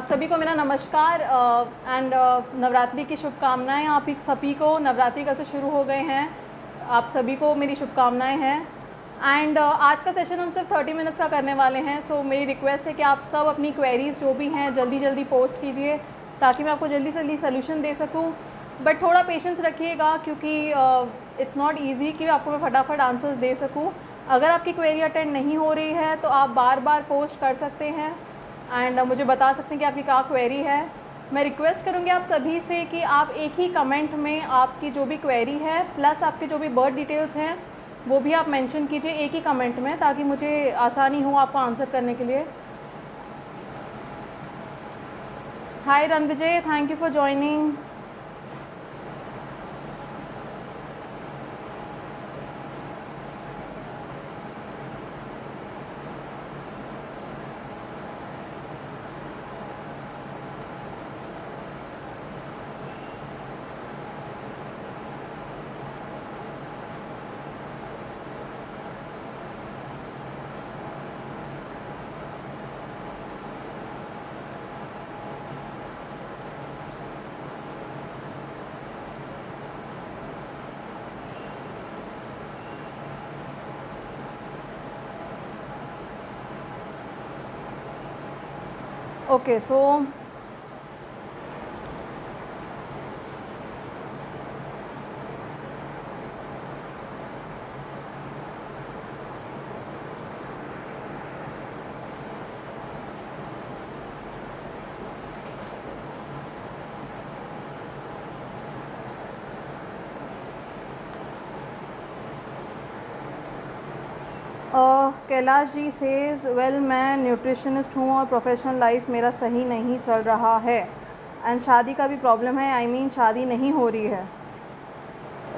आप सभी को मेरा नमस्कार एंड नवरात्रि की शुभकामनाएं। आप ही सभी को नवरात्रि कल से शुरू हो गए हैं, आप सभी को मेरी शुभकामनाएं हैं। एंड आज का सेशन हम सिर्फ 30 मिनट्स का करने वाले हैं। सो मेरी रिक्वेस्ट है कि आप सब अपनी क्वेरीज जो भी हैं जल्दी पोस्ट कीजिए ताकि मैं आपको जल्दी से जल्दी सोल्यूशन दे सकूं। बट थोड़ा पेशेंस रखिएगा क्योंकि इट्स नॉट ईजी कि आपको मैं फटाफट आंसर्स दे सकूँ। अगर आपकी क्वेरी अटेंड नहीं हो रही है तो आप बार बार पोस्ट कर सकते हैं एंड मुझे बता सकते हैं कि आपकी क्या क्वेरी है। मैं रिक्वेस्ट करूँगी आप सभी से कि आप एक ही कमेंट में आपकी जो भी क्वेरी है प्लस आपके जो भी बर्थ डिटेल्स हैं वो भी आप मेंशन कीजिए एक ही कमेंट में ताकि मुझे आसानी हो आपको आंसर करने के लिए। Hi Ranvijay, thank you for joining. Okay so Kailash ji says well मैं न्यूट्रिशनिस्ट हूँ और प्रोफेशनल लाइफ मेरा सही नहीं चल रहा है एंड शादी का भी प्रॉब्लम है। आई मीन शादी नहीं हो रही है।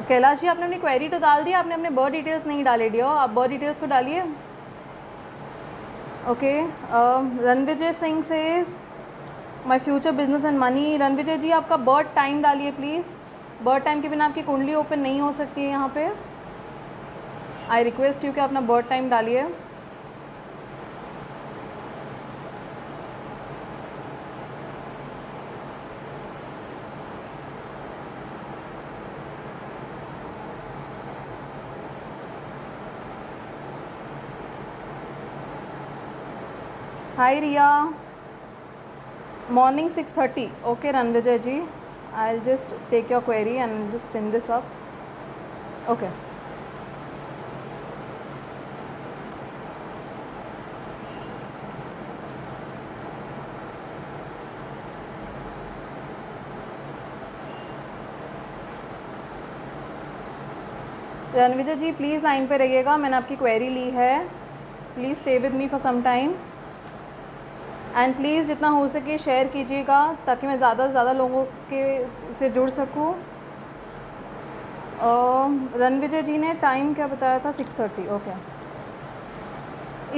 कैलाश जी आपने अपनी क्वेरी तो डाल दी, आपने अपने बर्थ डिटेल्स नहीं डाले डियो, आप बर्थ डिटेल्स तो डालिए। Okay Ranvijay Singh says my future business and money. Ranvijay ji आपका बर्थ टाइम डालिए प्लीज़, बर्थ टाइम के बिना आपकी कुंडली ओपन नहीं हो सकती है यहाँ पे। आई रिक्वेस्ट यू कि अपना बर्थ टाइम डालिए। Hi Riya, morning 6:30। Okay Ranvijay ji, I will just take your query and just pin this up. Okay Ranvijay ji please line पे रहिएगा, मैंने आपकी क्वेरी ली है। Please stay with me for some time and please जितना हो सके शेयर कीजिएगा ताकि मैं ज़्यादा से ज़्यादा लोगों के से जुड़ सकूँ। रणविजय जी ने टाइम क्या बताया था? 6:30। ओके,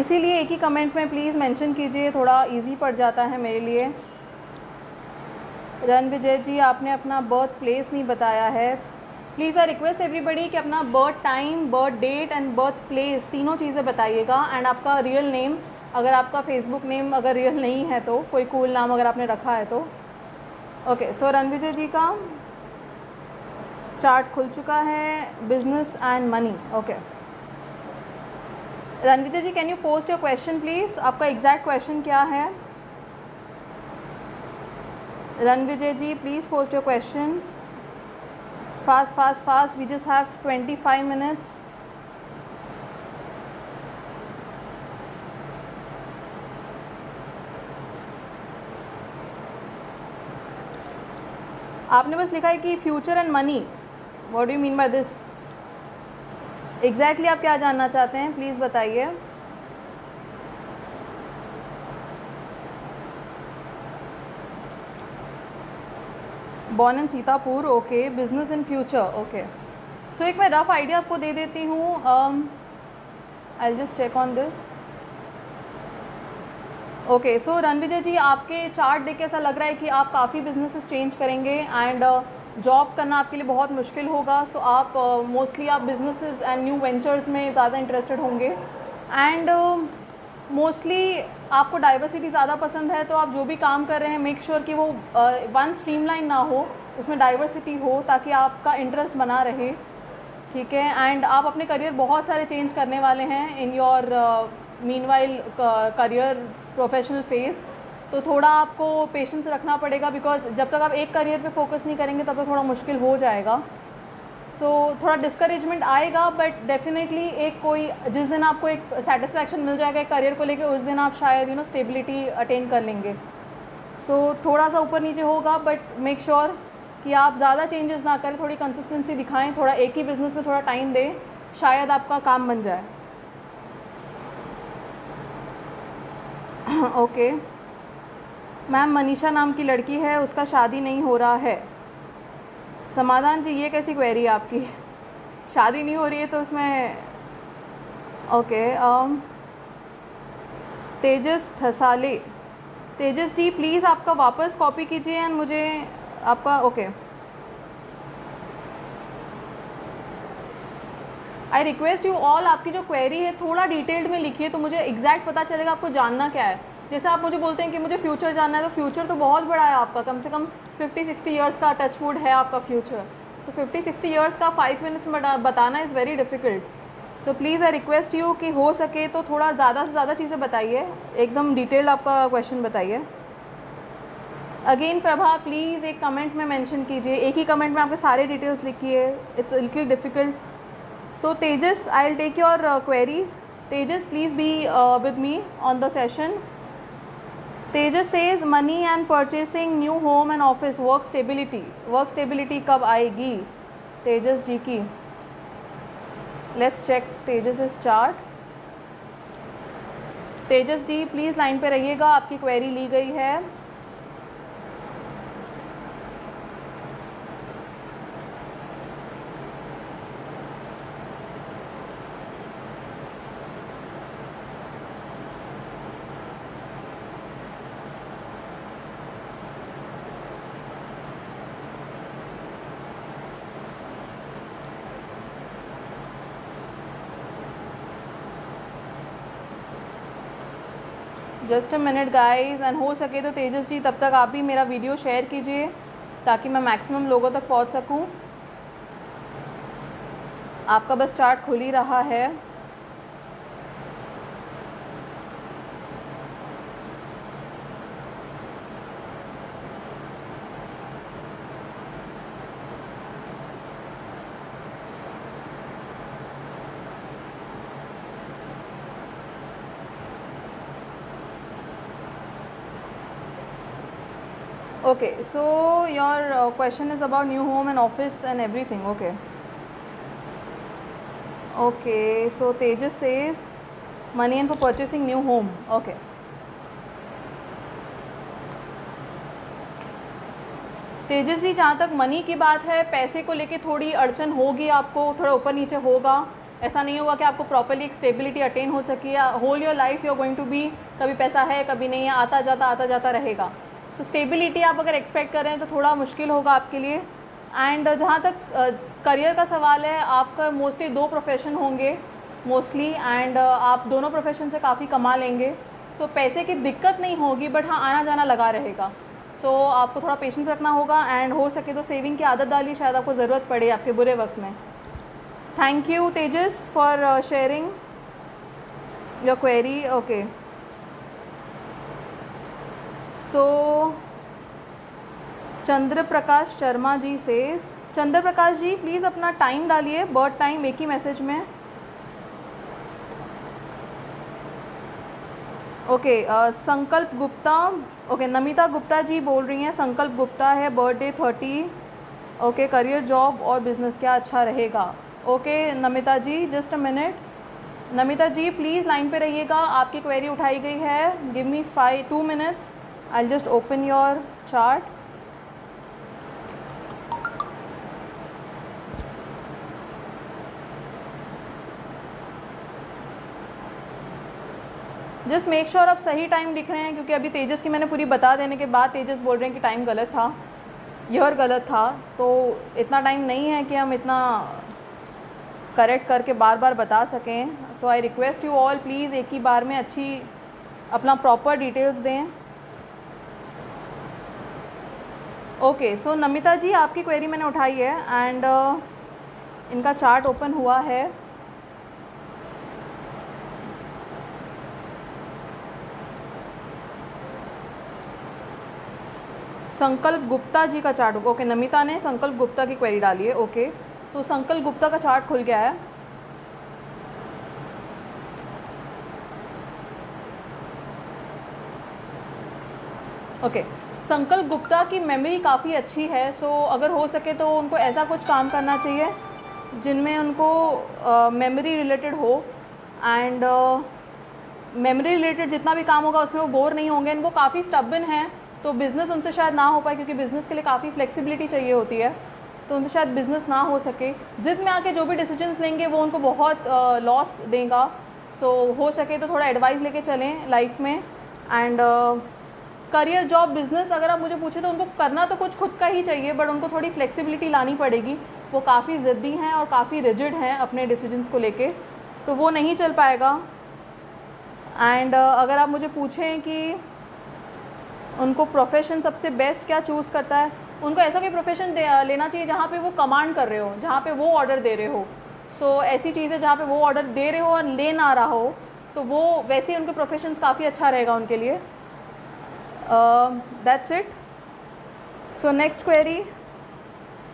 इसीलिए एक ही कमेंट में प्लीज़ मेंशन कीजिए, थोड़ा इजी पड़ जाता है मेरे लिए। रणविजय जी आपने अपना बर्थ प्लेस नहीं बताया है। प्लीज़ आई रिक्वेस्ट एवरीबडी कि अपना birth time, birth date and birth place तीनों चीज़ें बताइएगा एंड आपका रियल नेम, अगर आपका फेसबुक नेम अगर रियल नहीं है तो कोई कूल नाम अगर आपने रखा है तो। ओके सो रणविजय जी का चार्ट खुल चुका है, business and money. Okay Ranvijay ji can you post your question please, आपका एग्जैक्ट क्वेश्चन क्या है? Ranvijay ji please post your question fast, we just have 25 minutes। आपने बस लिखा है कि future and money, what do you mean by this? Exactly आप क्या जानना चाहते हैं प्लीज़ बताइए। Born in Sitapur. Okay, business in future. Okay so एक मैं रफ आइडिया आपको दे देती हूँ। I will just check on this. Okay so Ranvijay ji आपके चार्ट देख के ऐसा लग रहा है कि आप काफ़ी बिजनेसेस चेंज करेंगे एंड जॉब करना आपके लिए बहुत मुश्किल होगा। सो आप मोस्टली आप बिजनेसेस एंड न्यू वेंचर्स में ज़्यादा इंटरेस्टेड होंगे एंड मोस्टली आपको डाइवर्सिटी ज़्यादा पसंद है तो आप जो भी काम कर रहे हैं मेक श्योर कि वो वन स्ट्रीमलाइन ना हो, उसमें डाइवर्सिटी हो ताकि आपका इंटरेस्ट बना रहे, ठीक है। एंड आप अपने करियर बहुत सारे चेंज करने वाले हैं in your meanwhile career professional phase, तो थोड़ा आपको पेशेंस रखना पड़ेगा बिकॉज जब तक आप एक करियर पे फोकस नहीं करेंगे तब तक थोड़ा मुश्किल हो जाएगा। सो थोड़ा डिस्करेजमेंट आएगा, बट डेफिनेटली एक कोई जिस दिन आपको एक सेटिस्फैक्शन मिल जाएगा एक करियर को लेके, उस दिन आप शायद स्टेबिलिटी अटेन कर लेंगे। सो थोड़ा सा ऊपर नीचे होगा, बट मेक श्योर कि आप ज़्यादा चेंजेस ना करें, थोड़ी कंसिस्टेंसी दिखाएं, थोड़ा एक ही बिज़नेस में थोड़ा टाइम दें, शायद आपका काम बन जाए। ओके मैम, मनीषा नाम की लड़की है, उसका शादी नहीं हो रहा है। समाधान जी, ये कैसी क्वेरी है आपकी? शादी नहीं हो रही है तो उसमें okay. Tejas ठसाले, Tejas ji please आपका वापस कॉपी कीजिए एंड मुझे आपका okay. I request you all, आपकी जो क्वेरी है थोड़ा डिटेल्ड में लिखिए तो मुझे एग्जैक्ट पता चलेगा आपको जानना क्या है। जैसे आप मुझे बोलते हैं कि मुझे फ्यूचर जानना है, तो फ्यूचर तो बहुत बड़ा है आपका, कम से कम 50-60 ईयर्स का टचवुड है आपका फ्यूचर, तो 50-60 ईयर्स का 5 मिनट्स में बताना is very difficult. So please I request you कि हो सके तो थोड़ा ज़्यादा से ज़्यादा चीज़ें बताइए, एकदम डिटेल्ड आपका क्वेश्चन बताइए। अगेन प्रभा, प्लीज़ एक कमेंट में मेंशन कीजिए, एक ही कमेंट में आपके सारे डिटेल्स लिखिए, it's little difficult. So Tejas, I will take your query. Tejas please be with me on the session. Tejas says money and purchasing new home and office, work stability कब आएगी तेजस जी की? Let's check Tejas is chart. Tejas ji please line पे रहिएगा, आपकी query ली गई है। Just a minute guys, and हो सके तो तेजस जी तब तक आप भी मेरा वीडियो शेयर कीजिए ताकि मैं मैक्सिमम लोगों तक पहुंच सकूं। आपका बस चार्ट खुल ही रहा है। Okay, so your question is about new home and office and everything. Okay, so Tejas says money and for purchasing new home. Okay. तेजस जी, जहाँ तक मनी की बात है, पैसे को लेके थोड़ी अड़चन होगी, आपको थोड़ा ऊपर नीचे होगा, ऐसा नहीं होगा कि आपको प्रॉपरली एक स्टेबिलिटी अटेन हो सके। Whole your life you are going to be, कभी पैसा है कभी नहीं है, आता जाता रहेगा। सो स्टेबिलिटी आप अगर एक्सपेक्ट कर रहे हैं तो थोड़ा मुश्किल होगा आपके लिए। एंड जहाँ तक करियर का सवाल है, आपका मोस्टली 2 प्रोफेशन होंगे मोस्टली, एंड आप दोनों प्रोफेशन से काफ़ी कमा लेंगे। सो पैसे की दिक्कत नहीं होगी, बट हाँ आना जाना लगा रहेगा। सो आपको थोड़ा पेशेंस रखना होगा, एंड हो सके तो सेविंग की आदत डालिए, शायद आपको ज़रूरत पड़े आपके बुरे वक्त में। Thank you Tejas for sharing your query. Okay, so Chandra Prakash Sharma ji से, चंद्र प्रकाश जी प्लीज़ अपना टाइम डालिए, बर्थ टाइम एक ही मैसेज में। ओके, संकल्प गुप्ता, ओके नमिता गुप्ता जी बोल रही हैं, संकल्प गुप्ता है, बर्थडे 30। ओके, करियर जॉब और बिजनेस क्या अच्छा रहेगा? Okay Namita ji, just a minute. Namita ji please line पे रहिएगा, आपकी क्वेरी उठाई गई है। Give me 2 minutes, I just open your chart. Just make sure आप सही टाइम लिख रहे हैं, क्योंकि अभी तेजस की मैंने पूरी बता देने के बाद तेजस बोल रहे हैं कि टाइम गलत था, ईयर गलत था, तो इतना टाइम नहीं है कि हम इतना करेक्ट करके बार बार बता सकें। So I request you all please एक ही बार में अच्छी अपना प्रॉपर डिटेल्स दें। ओके, सो नमिता जी आपकी क्वेरी मैंने उठाई है एंड इनका चार्ट ओपन हुआ है। संकल्प गुप्ता जी का चार्ट, ओके नमिता ने संकल्प गुप्ता की क्वेरी डाली है। ओके, तो संकल्प गुप्ता का चार्ट खुल गया है। ओके, संकल्प गुप्ता की मेमोरी काफ़ी अच्छी है, सो अगर हो सके तो उनको ऐसा कुछ काम करना चाहिए जिनमें उनको मेमोरी रिलेटेड हो एंड मेमोरी रिलेटेड जितना भी काम होगा उसमें वो बोर नहीं होंगे। इनको काफ़ी स्टबन है तो बिज़नेस उनसे शायद ना हो पाए, क्योंकि बिज़नेस के लिए काफ़ी फ्लेक्सिबिलिटी चाहिए होती है, तो उनसे शायद बिज़नेस ना हो सके। ज़िद में आके जो भी डिसीजंस लेंगे वो उनको बहुत लॉस देगा। सो हो सके तो थोड़ा एडवाइस लेके चलें लाइफ में। एंड करियर, जॉब, बिज़नेस अगर आप मुझे पूछे तो उनको करना तो कुछ खुद का ही चाहिए, बट उनको थोड़ी फ्लेक्सिबिलिटी लानी पड़ेगी। वो काफ़ी ज़िद्दी हैं और काफ़ी रिजिड हैं अपने डिसीजंस को लेके, तो वो नहीं चल पाएगा। एंड अगर आप मुझे पूछें कि उनको प्रोफेशन सबसे बेस्ट क्या चूज़ करता है, उनको ऐसा कोई प्रोफेशन लेना चाहिए जहाँ पे वो कमांड कर रहे हो, जहाँ पे वो ऑर्डर दे रहे हो। सो ऐसी चीज़ें जहाँ पे वो ऑर्डर दे रहे हो और ले ना रहा हो, तो वो वैसे ही उनके प्रोफेशन काफ़ी अच्छा रहेगा उनके लिए। That's it. So next query,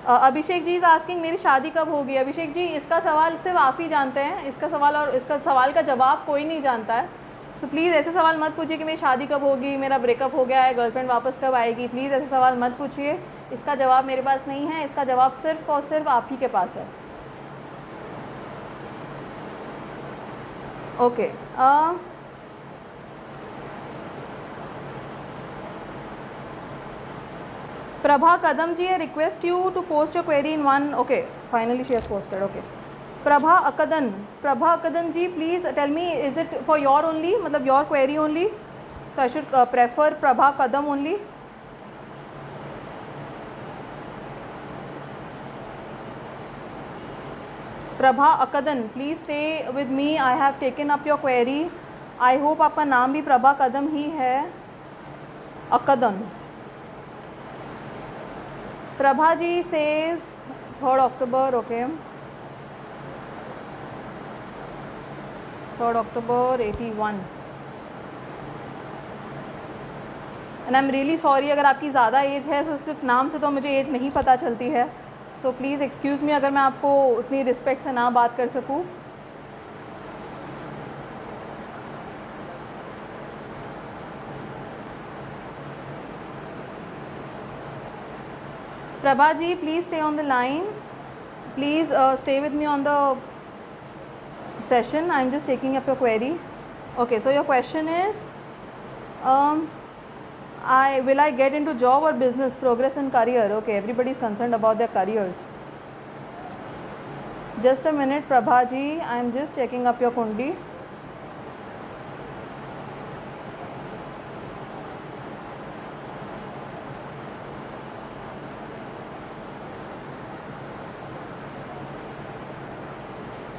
Abhishek ji is asking मेरी शादी कब होगी। अभिषेक जी, इसका सवाल सिर्फ आप ही जानते हैं, इसका सवाल और इसका सवाल का जवाब कोई नहीं जानता है। सो प्लीज़ ऐसे सवाल मत पूछिए कि मेरी शादी कब होगी, मेरा ब्रेकअप हो गया है, गर्लफ्रेंड वापस कब आएगी। प्लीज़ ऐसे सवाल मत पूछिए, इसका जवाब मेरे पास नहीं है, इसका जवाब सिर्फ और सिर्फ आप ही के पास है। Okay, Prabha Kadam ji, I request you to post your query in one. Okay, finally she has posted. Okay, Prabha अकदन ji, please tell me, is it for your only, मतलब your query only? So I should prefer Prabha Kadam only. Prabha अकदन, please stay with me, I have taken up your query. I hope आपका नाम भी प्रभा कदम ही है। अकदन, Prabha ji says 3rd October, okay, 3rd October 81। And I am really sorry अगर आपकी ज़्यादा एज है, तो सिर्फ नाम से तो मुझे एज नहीं पता चलती है। सो प्लीज़ एक्सक्यूज़ मी अगर मैं आपको उतनी रिस्पेक्ट से ना बात कर सकूँ। Prabha ji, please stay on the line, please stay with me on the session. I'm just taking up your query. Okay, so your question is, will I get into job or business, progress in career? Okay, everybody is concerned about their careers. Just a minute, Prabha ji, I'm just checking up your kundi.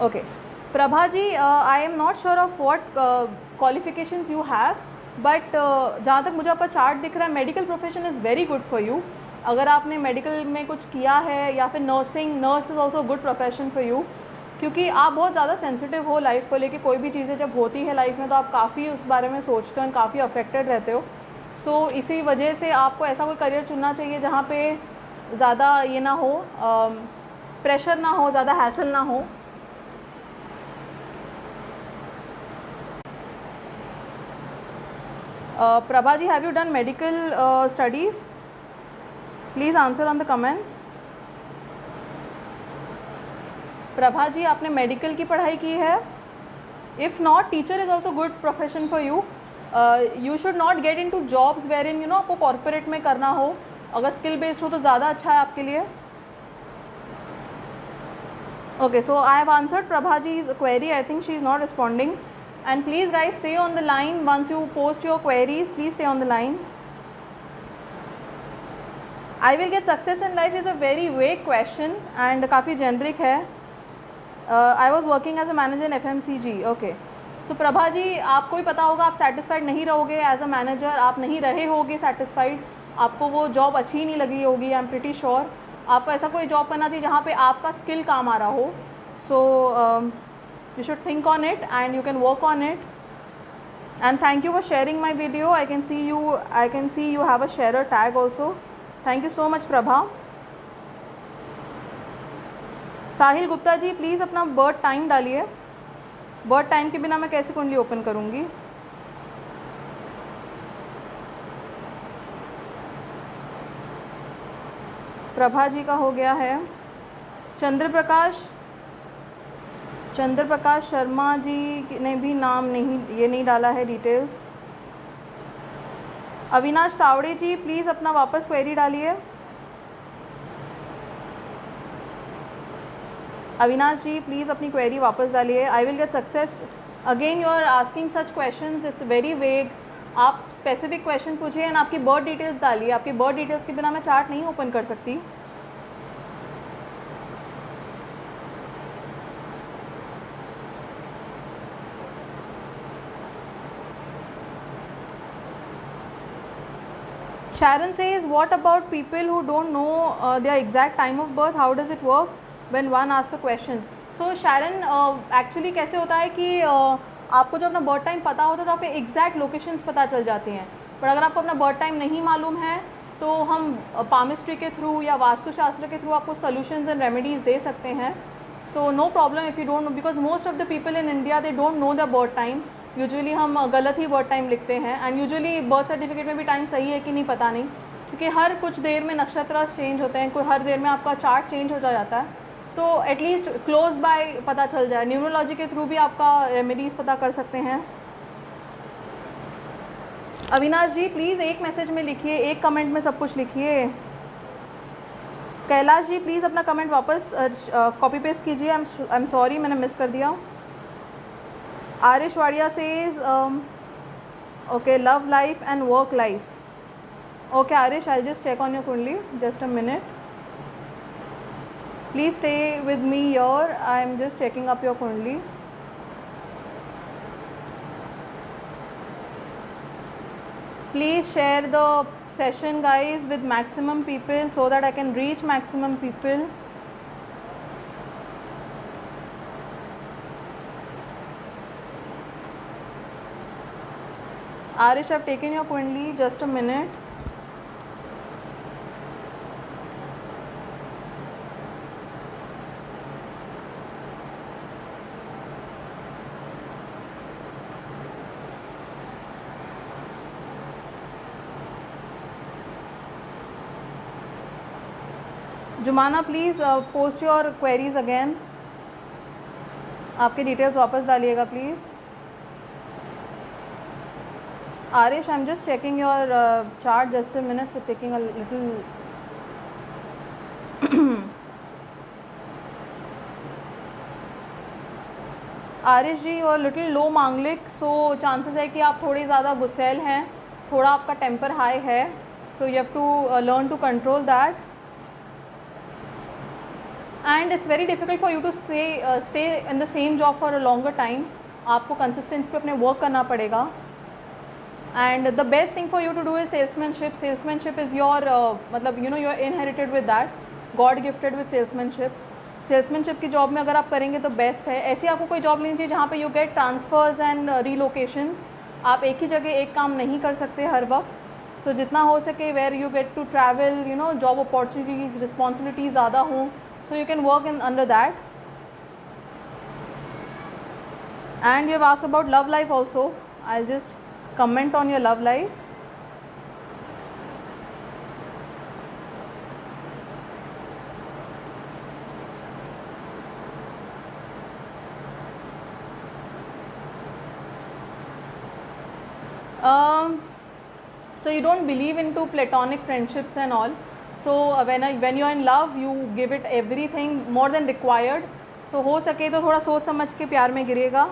Okay, Prabha ji, I am not sure of what qualifications you have, but जहाँ तक मुझे आपका chart दिख रहा है, medical profession is very good for you. अगर आपने medical में कुछ किया है या फिर nurse is also good profession for you, क्योंकि आप बहुत ज़्यादा सेंसिटिव हो लाइफ को लेके। कोई भी चीज़ें जब होती है लाइफ में तो आप काफ़ी उस बारे में सोचते हो, काफ़ी अफेक्टेड रहते हो। सो इसी वजह से आपको ऐसा कोई करियर चुनना चाहिए जहाँ पे ज़्यादा ये ना हो, प्रेशर ना हो, ज़्यादा हैसल ना हो। Prabha ji, have you done medical studies? Please answer on the comments. Prabha ji, आपने मेडिकल की पढ़ाई की है? If not, teacher is also good profession for you. You should not get into jobs wherein आपको corporate में करना हो। अगर skill based हो तो ज़्यादा अच्छा है आपके लिए। Okay, so I have answered Prabha ji's query. I think she is not responding. And please guys, stay on the line. Once you post your queries, please stay on the line. I will get success in life is a very vague question and काफ़ी generic है. I was working as a manager in FMCG. Okay. सो प्रभा जी, आपको भी पता होगा आप satisfied नहीं रहोगे as a manager, आप नहीं रहे होगे सेटिस्फाइड, आपको वो जॉब अच्छी नहीं लगी होगी। आई एम प्रिटी श्योर आपको ऐसा कोई जॉब करना चाहिए जहाँ पे आपका स्किल काम आ रहा हो। So you should think on it and you can work on it. And thank you for sharing my video. I can see you have a share tag also. Thank you so much Prabha. Sahil Gupta ji, please अपना birth time डालिए। Birth time के बिना मैं कैसे कुंडली open करूँगी? प्रभा जी का हो गया है। चंद्र प्रकाश शर्मा जी ने भी नाम ये नहीं डाला है डिटेल्स। अविनाश तावड़े जी, प्लीज़ अपना वापस क्वेरी डालिए। अविनाश जी, प्लीज़ अपनी क्वेरी वापस डालिए। I will get success. Again you are asking such questions, it's very vague. आप स्पेसिफिक क्वेश्चन पूछिए एंड आपकी बर्थ डिटेल्स डालिए। आपकी बर्थ डिटेल्स के बिना मैं चार्ट नहीं ओपन कर सकती। Sharon says, what about people who don't know their exact time of birth? How does it work when one asks a question? So Sharon, actually कैसे होता है कि आपको जो अपना बर्थ टाइम पता होता है तो आपके एग्जैक्ट लोकेशंस पता चल जाती हैं। पर अगर आपको अपना बर्थ टाइम नहीं मालूम है तो हम पामिस्ट्री के थ्रू या वास्तुशास्त्र के थ्रू आपको सोल्यूशंस एंड रेमेडीज़ दे सकते हैं। So no problem if you don't know, because most of the people in India they don't know the birth time. Usually हम गलत ही बर्थ टाइम लिखते हैं एंड यूजुअली बर्थ सर्टिफिकेट में भी टाइम सही है कि नहीं पता नहीं, क्योंकि हर कुछ देर में नक्षत्र चेंज होते हैं, कोई हर देर में आपका चार्ट चेंज हो जाता है। तो एटलीस्ट क्लोज बाय पता चल जाए। न्यूमरोलॉजी के थ्रू भी आपका रेमेडीज़ पता कर सकते हैं। अविनाश जी, प्लीज़ एक मैसेज में लिखिए, एक कमेंट में सब कुछ लिखिए। कैलाश जी, प्लीज़ अपना कमेंट वापस कॉपी पेस्ट कीजिए। आई एम सॉरी, मैंने मिस कर दिया। Arish Wadia says okay, love life and work life. Okay Arish, I just check on your kundli, just a minute, please stay with me your, I am just checking up your kundli. Please share the session guys with maximum people so that I can reach maximum people. Arish, I've taken your Kundli, just a minute. Jumana, please post your queries again. आपके details वापस डालिएगा please. Arish, I am just checking your chart, just a minute, taking a little. Arish ji, और little लो मांगलिक, so chances है कि आप थोड़ी ज़्यादा गुस्सैल हैं, थोड़ा आपका टेम्पर हाई है, so you have to learn to control that. And it's very difficult for you to stay in the same job for a longer time. आपको कंसिस्टेंसी पे अपने वर्क करना पड़ेगा। And the best thing for you to do is salesmanship. Salesmanship is your मतलब you know you are inherited with that, God gifted with salesmanship. Salesmanship की job में अगर आप करेंगे तो बेस्ट है। ऐसी आपको कोई जॉब लेनी चाहिए जहाँ पे यू गेट ट्रांसफर्स एंड रीलोकेशंस। आप एक ही जगह एक काम नहीं कर सकते हर वक्त। सो जितना हो सके where you get to travel, you know, job opportunities, responsibilities ज़्यादा हों, so you can work in under that. And you have asked about love life also. I'll just comment on your love life. So you don't believe into platonic friendships and all. So when you are in love, you give it everything more than required. So हो सके तो थोड़ा सोच समझ के प्यार में गिरेगा.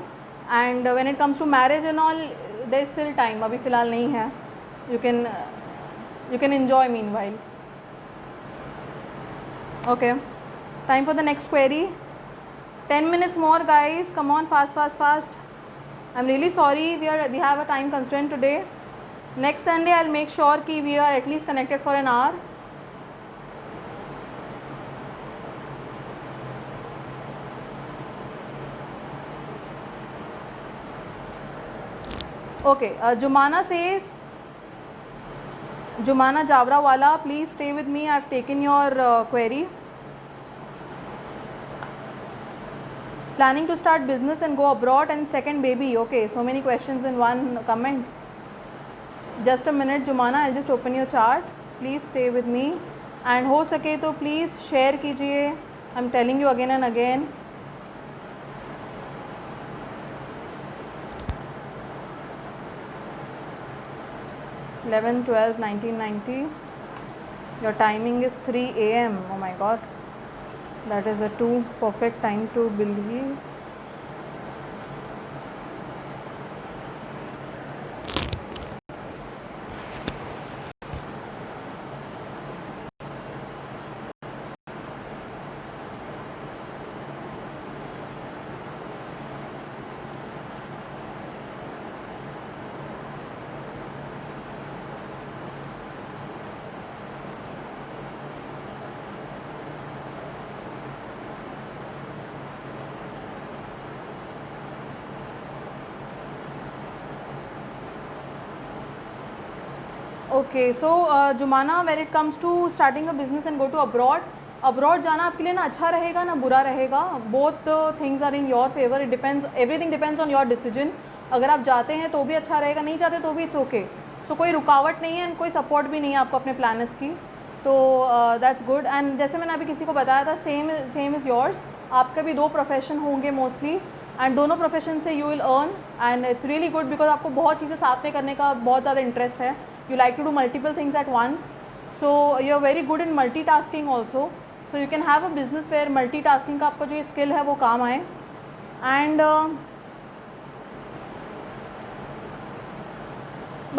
And when it comes to marriage and all, there is still time. अभी फ़िलहाल नहीं है. You can enjoy meanwhile. Okay. Time for the next query. 10 minutes more guys. Come on, fast. I'm really sorry, we have a time constraint today. Next Sunday I'll make sure कि we are at least connected for an hour. Okay, Jumana says, Jumana Javrawala, please stay with me. I've taken your query. Planning to start business and go abroad and second baby. Okay, so many questions in one comment. Just a minute, Jumana, I'll just open your chart. Please stay with me. And हो सके तो please share कीजिए. I'm telling you again and again. (11, 12, 1990). Your timing is 3 AM. Oh my God. That is a too perfect time to believe. Okay so Jumana, when it comes to starting a business and go to abroad जाना आपके लिए ना अच्छा रहेगा ना बुरा रहेगा. Both things are in your favour. It depends, everything depends on your decision. अगर आप जाते हैं तो भी अच्छा रहेगा, नहीं जाते तो भी इट्स ओके. सो कोई रुकावट नहीं है एंड कोई सपोर्ट भी नहीं है आपको अपने प्लैनेट्स की. तो दैट्स गुड. एंड जैसे मैंने अभी किसी को बताया था, सेम इज़ योर्स. आपके भी 2 प्रोफेशन होंगे मोस्टली एंड दोनों प्रोफेशन से you will earn and it's really good because आपको बहुत चीज़ें साथ में करने का बहुत ज़्यादा इंटरेस्ट है. You like to do multiple things at once, so you're very good in multitasking also. So you can have a business where multitasking का आपको जो skill है वो काम आए. And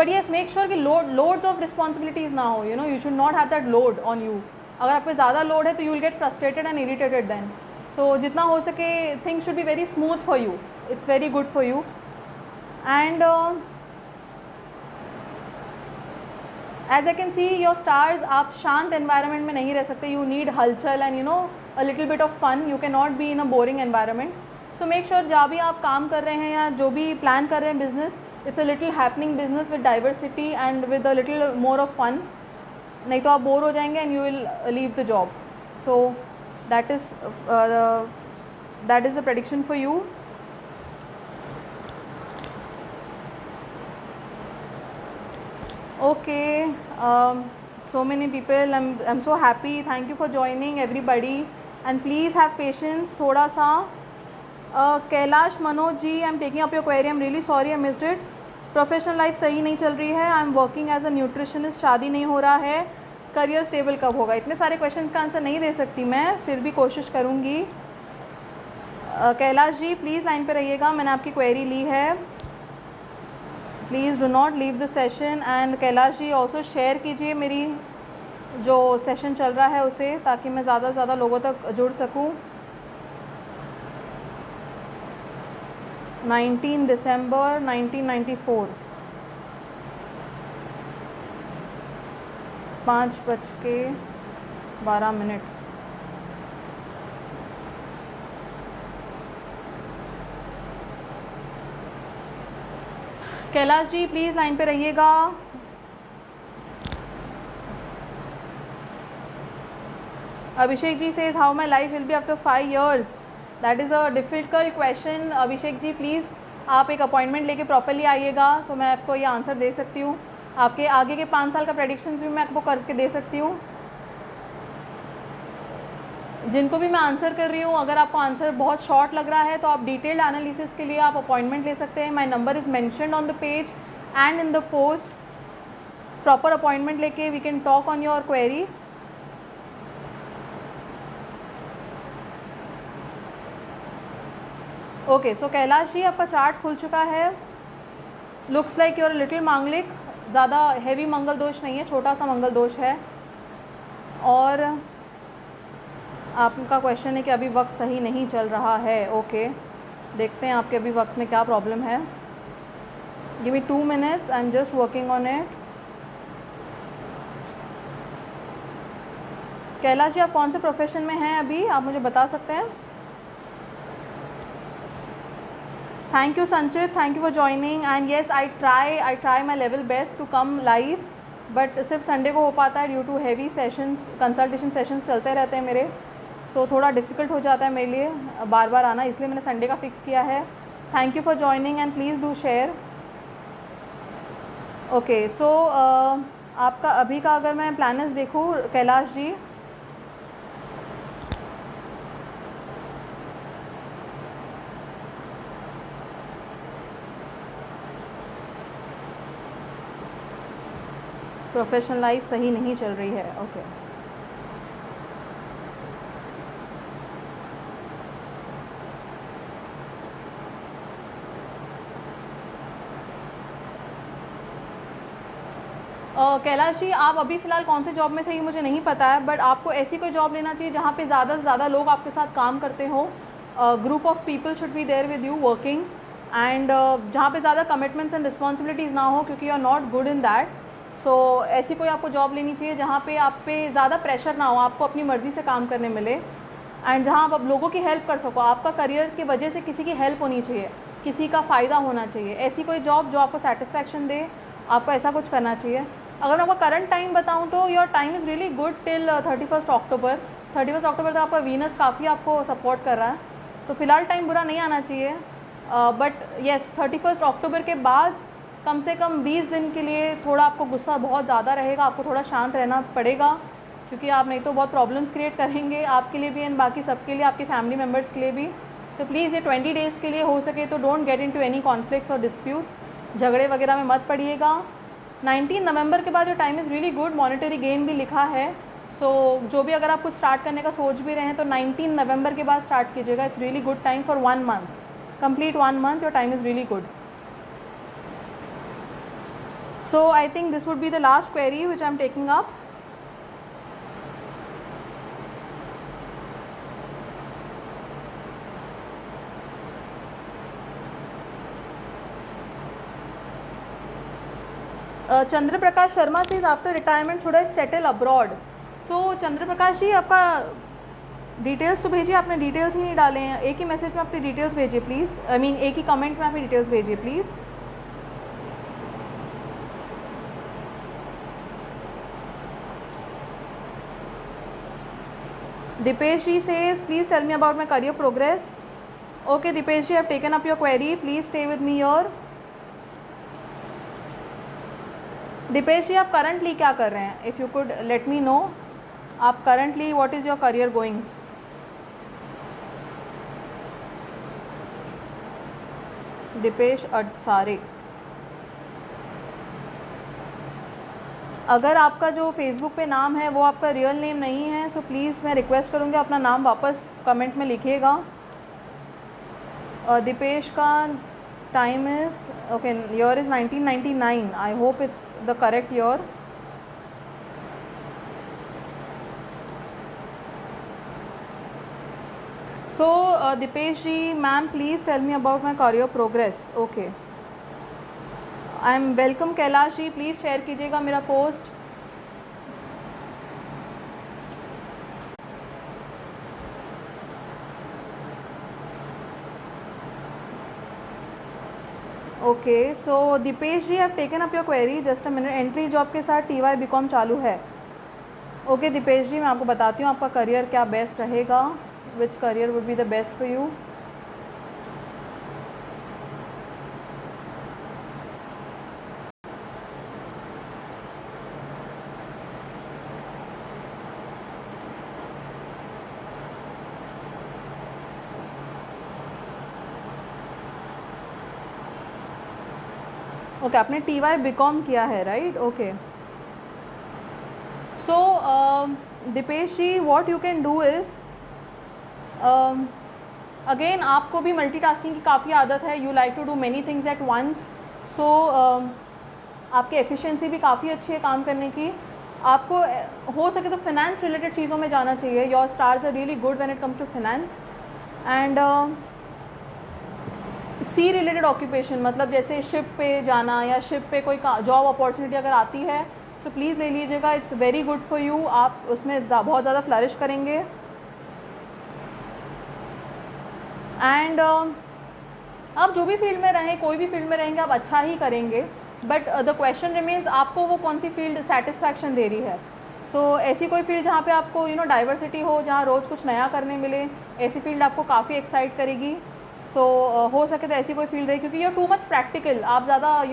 but yes, make sure कि loads of responsibilities ना हो. You know, you should not have that load on you. अगर आप पे ज़्यादा load है तो you will get frustrated and irritated then. So जितना हो सके things should be very smooth for you. It's very good for you. And as I can see your stars, आप शांत एनवायरनमेंट में नहीं रह सकते. यू नीड हलचल and you know a little bit of fun. You can not be in a boring environment. So make sure जहाँ भी आप काम कर रहे हैं या जो भी प्लान कर रहे हैं business, it's a little happening business with diversity and with a little more of fun. नहीं तो आप बोर हो जाएंगे and you will leave the job. So that is the prediction for you. Okay, so many people. I'm so happy. Thank you for joining everybody and please have patience. थोड़ा सा Kailash Manoj ji, I'm taking up your query. I'm really sorry I missed it. Professional life सही नहीं चल रही है. I am working as a nutritionist. शादी नहीं हो रहा है. करियर स्टेबल कब होगा? इतने सारे क्वेश्चंस का आंसर नहीं दे सकती मैं, फिर भी कोशिश करूँगी. कैलाश जी प्लीज़ लाइन पे रहिएगा. मैंने आपकी क्वेरी ली है. Please do not leave the session. And Kailash ji also share कीजिए मेरी जो सेशन चल रहा है उसे, ताकि मैं ज़्यादा से ज़्यादा लोगों तक जुड़ सकूं. 19 दिसंबर 1994, 5:12. कैलाश जी प्लीज़ लाइन पे रहिएगा. Abhishek ji says how my life will be after 5 years. That is a difficult question. Abhishek ji please आप एक अपॉइंटमेंट लेके प्रॉपरली आइएगा. सो मैं आपको ये आंसर दे सकती हूँ. आपके आगे के 5 साल का प्रेडिक्शंस भी मैं आपको करके दे सकती हूँ. जिनको भी मैं आंसर कर रही हूँ, अगर आपको आंसर बहुत शॉर्ट लग रहा है तो आप डिटेल्ड एनालिसिस के लिए आप अपॉइंटमेंट ले सकते हैं. My number is mentioned on the page and in the post. Proper appointment लेके we can talk on your query. Okay, so Kailash ji आपका चार्ट खुल चुका है. लुक्स लाइक योर लिटिल मांगलिक. ज़्यादा हैवी मंगल दोष नहीं है, छोटा सा मंगल दोष है. और आपका क्वेश्चन है कि अभी वक्त सही नहीं चल रहा है. ओके, देखते हैं आपके अभी वक्त में क्या प्रॉब्लम है. Give me 2 minutes, I am just working on it. Kailash ji, आप कौन से प्रोफेशन में हैं अभी, आप मुझे बता सकते हैं? Thank you Sanchit, thank you for joining. And yes, I try my level best to come live, but सिर्फ संडे को हो पाता है due to heavy sessions, consultation sessions चलते रहते हैं मेरे, सो थोड़ा डिफ़िकल्ट हो जाता है मेरे लिए बार बार आना, इसलिए मैंने संडे का फिक्स किया है। Thank you for joining and please do share. Okay, so आपका अभी का अगर मैं प्लानर्स देखूँ कैलाश जी, प्रोफेशनल लाइफ सही नहीं चल रही है। ओके, कैलाश जी, आप अभी फ़िलहाल कौन से जॉब में थे ये मुझे नहीं पता है, बट आपको ऐसी कोई जॉब लेना चाहिए जहाँ पे ज़्यादा से ज़्यादा लोग आपके साथ काम करते हो, group of people should be there with you working, and जहाँ पे ज़्यादा कमिटमेंट्स एंड रिस्पॉन्सिबिलिटीज़ ना हो, क्योंकि you are not good in that. So ऐसी कोई आपको जॉब लेनी चाहिए जहाँ पे आप पे ज़्यादा प्रेशर ना हो, आपको अपनी मर्ज़ी से काम करने मिले, एंड जहाँ आप लोगों की हेल्प कर सको। आपका करियर की वजह से किसी की हेल्प होनी चाहिए, किसी का फ़ायदा होना चाहिए। ऐसी कोई जॉब जो आपको सेटिस्फैक्शन दे, आपको ऐसा कुछ करना चाहिए। अगर मैं आपको करंट टाइम बताऊँ तो your time is really good till 31 अक्टूबर। 31 अक्टूबर तक आपका वीनस काफ़ी आपको सपोर्ट कर रहा है, तो फ़िलहाल टाइम बुरा नहीं आना चाहिए। बट येस, 31 अक्टूबर के बाद कम से कम 20 दिन के लिए थोड़ा आपको गुस्सा बहुत ज़्यादा रहेगा, आपको थोड़ा शांत रहना पड़ेगा, क्योंकि आप नहीं तो बहुत प्रॉब्लम्स क्रिएट करेंगे आपके लिए भी एंड बाकी सबके लिए, आपके फैमिली मेम्बर्स के लिए भी। तो प्लीज़ ये 20 डेज़ के लिए हो सके तो don't get into any conflicts और डिस्प्यूट्स, झगड़े वगैरह में मत पड़िएगा। 19 नवंबर के बाद जो time is really good, monetary gain भी लिखा है, सो जो भी अगर आप कुछ स्टार्ट करने का सोच भी रहे हैं तो 19 नवंबर के बाद स्टार्ट कीजिएगा। It's really good time for 1 month, complete 1 month, your time is really good. So I think this would be the last query which I am taking up. Chandra Prakash Sharma says after retirement should I settle abroad? So Chandra Prakash जी, आपका details तो भेजिए, आपने details ही नहीं डाले हैं। एक ही message में अपनी डिटेल्स भेजिए प्लीज़, आई मीन एक ही कमेंट में अपनी डिटेल्स भेजिए please. Dipesh ji says, please tell me about my career progress. Okay, Dipesh ji, I have taken up your query. Please stay with me here. Dipesh ji, आप currently क्या कर रहे हैं? If you could let me know, आप currently what is your career going? Dipesh Adsarik. अगर आपका जो Facebook पे नाम है वो आपका रियल नेम नहीं है, सो प्लीज़ मैं रिक्वेस्ट करूँगी अपना नाम वापस कमेंट में लिखिएगा। दीपेश का time is okay, year is 1999। I hope it's the correct year. So Dipesh ji, ma'am please tell me about my career progress. Okay, I am welcome. Kailash ji, please share कीजिएगा मेरा post. Okay, so Dipesh ji, have taken up your query, just a minute. Entry job के साथ TY BCom चालू है। Okay Dipesh जी, मैं आपको बताती हूँ आपका करियर क्या बेस्ट रहेगा, which career would be the best for you. Okay, आपने TY BCom किया है, right? Okay, so Dipesh ji, what you can do is, again आपको भी मल्टीटास्किंग की काफ़ी आदत है, you like to do many things at once, so आपकी एफिशिएंसी भी काफ़ी अच्छी है काम करने की। आपको हो सके तो फिनेंस रिलेटेड चीज़ों में जाना चाहिए। Your stars are really good when it comes to finance, and sea related occupation, मतलब जैसे शिप पे जाना या शिप पे कोई जॉब अपॉर्चुनिटी अगर आती है तो प्लीज़ ले लीजिएगा, it's very good for you, आप उसमें बहुत ज़्यादा फ्लरिश करेंगे। एंड आप जो भी फील्ड में रहें, कोई भी फील्ड में रहेंगे आप अच्छा ही करेंगे, बट द क्वेश्चन रिमेन्स आपको वो कौन सी फील्ड सेटिस्फैक्शन दे रही है। सो ऐसी कोई फील्ड जहाँ पे आपको डाइवर्सिटी हो, जहाँ रोज़ कुछ नया करने मिले, ऐसी फील्ड आपको काफ़ी एक्साइट करेगी। सो हो सके तो ऐसी कोई फील्ड रहे, क्योंकि ये टू मच प्रैक्टिकल, आप ज़्यादा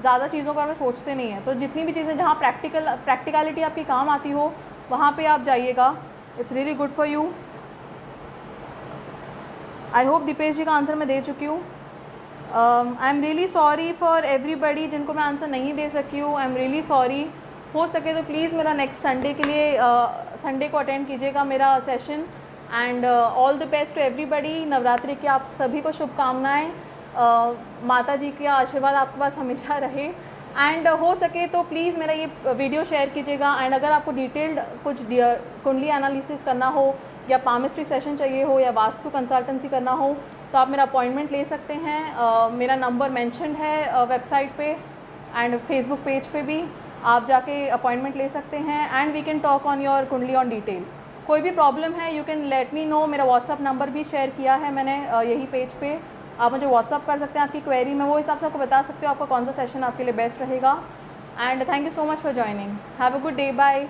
ज़्यादा चीज़ों के बारे में सोचते नहीं हैं, तो जितनी भी चीज़ें जहाँ प्रैक्टिकलिटी आपकी काम आती हो वहाँ पे आप जाइएगा, it's really good for you. I hope Dipesh ji का आंसर मैं दे चुकी हूँ। I am really sorry for everybody जिनको मैं आंसर नहीं दे सकी हूँ, आई एम रियली सॉरी। हो सके तो प्लीज़ मेरा नेक्स्ट संडे के लिए संडे को अटेंड कीजिएगा मेरा session. And all the best to everybody. Navratri की आप सभी को शुभकामनाएँ, माता जी का आशीर्वाद आपके पास हमेशा रहे। एंड हो सके तो प्लीज़ मेरा ये वीडियो शेयर कीजिएगा। एंड अगर आपको डिटेल्ड कुछ कुंडली एनालिसिस करना हो या पामिस्ट्री सेशन चाहिए हो या वास्तु कंसल्टेंसी करना हो तो आप मेरा अपॉइंटमेंट ले सकते हैं। मेरा नंबर मेंशन्ड है वेबसाइट पे एंड फेसबुक पेज पे भी, आप जाके अपॉइंटमेंट ले सकते हैं। And we can talk on your kundli on detail. कोई भी प्रॉब्लम है you can let me know. मेरा व्हाट्सअप नंबर भी शेयर किया है मैंने यही पेज पे, आप मुझे व्हाट्सअप कर सकते हैं आपकी क्वेरी में, वो हिसाब से आपको बता सकते हो आपका कौन सा सेशन आपके लिए बेस्ट रहेगा। And thank you so much for joining. Have a good day, bye.